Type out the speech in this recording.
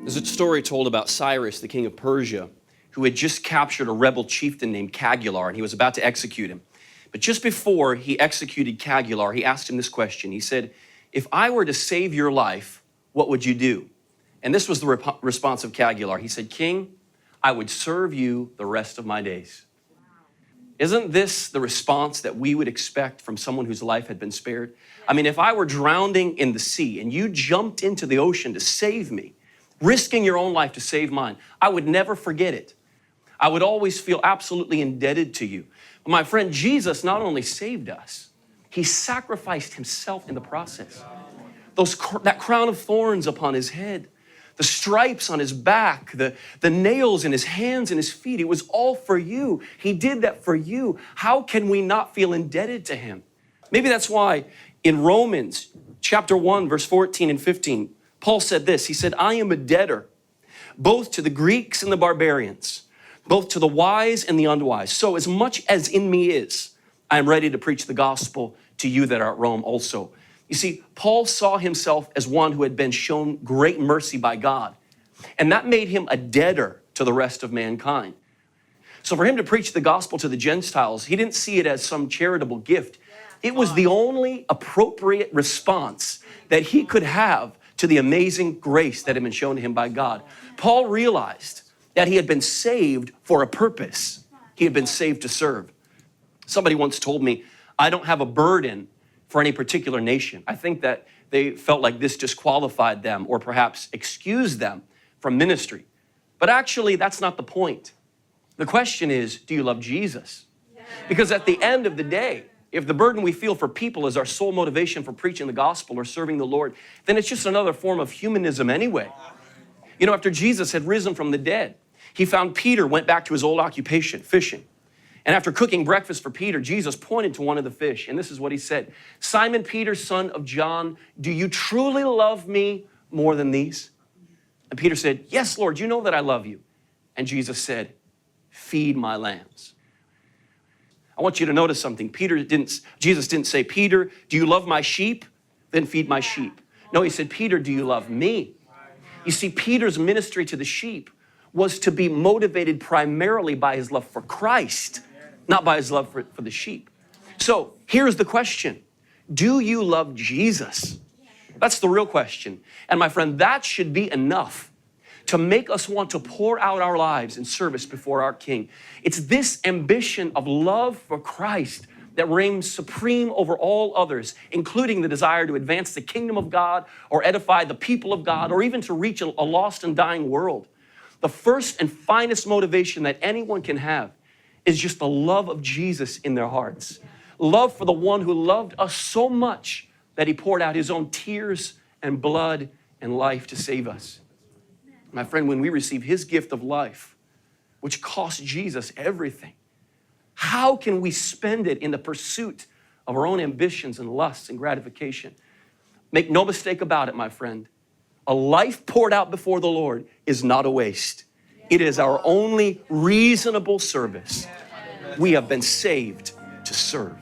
There's a story told about Cyrus, the king of Persia, who had just captured a rebel chieftain named Cagular, and he was about to execute him. But just before he executed Cagular, he asked him this question. He said, "If I were to save your life, what would you do?" And this was the response of Cagular. He said, "King, I would serve you the rest of my days." Isn't this the response that we would expect from someone whose life had been spared? I mean, if I were drowning in the sea and you jumped into the ocean to save me, risking your own life to save mine, I would never forget it. I would always feel absolutely indebted to you. But my friend, Jesus not only saved us, he sacrificed himself in the process. That crown of thorns upon his head, the stripes on his back, the nails in his hands and his feet, it was all for you. He did that for you. How can we not feel indebted to him? Maybe that's why in Romans chapter 1, verse 14 and 15, Paul said this. He said, "I am a debtor, both to the Greeks and the barbarians, both to the wise and the unwise. So as much as in me is, I am ready to preach the gospel to you that are at Rome also." You see, Paul saw himself as one who had been shown great mercy by God, and that made him a debtor to the rest of mankind. So for him to preach the gospel to the Gentiles, he didn't see it as some charitable gift. It was the only appropriate response that he could have to the amazing grace that had been shown to him by God. Paul realized that he had been saved for a purpose. He had been saved to serve. Somebody once told me, "I don't have a burden for any particular nation." I think that they felt like this disqualified them or perhaps excused them from ministry. But actually, that's not the point. The question is, do you love Jesus? Because at the end of the day, if the burden we feel for people is our sole motivation for preaching the gospel or serving the Lord, then it's just another form of humanism anyway. You know, after Jesus had risen from the dead, he found Peter went back to his old occupation, fishing. And after cooking breakfast for Peter, Jesus pointed to one of the fish, and this is what he said, "Simon Peter, son of John, do you truly love me more than these?" And Peter said, "Yes, Lord, you know that I love you." And Jesus said, "Feed my lambs." I want you to notice something. Jesus didn't say, "Peter, do you love my sheep? Then feed my sheep." No, he said, "Peter, do you love me?" You see, Peter's ministry to the sheep was to be motivated primarily by his love for Christ, not by his love for the sheep. So here's the question. Do you love Jesus? That's the real question. And my friend, that should be enough to make us want to pour out our lives in service before our King. It's this ambition of love for Christ that reigns supreme over all others, including the desire to advance the kingdom of God or edify the people of God or even to reach a lost and dying world. The first and finest motivation that anyone can have is just the love of Jesus in their hearts. Love for the one who loved us so much that he poured out his own tears and blood and life to save us. My friend, when we receive his gift of life, which cost Jesus everything, how can we spend it in the pursuit of our own ambitions and lusts and gratification? Make no mistake about it, my friend. A life poured out before the Lord is not a waste. It is our only reasonable service. We have been saved to serve.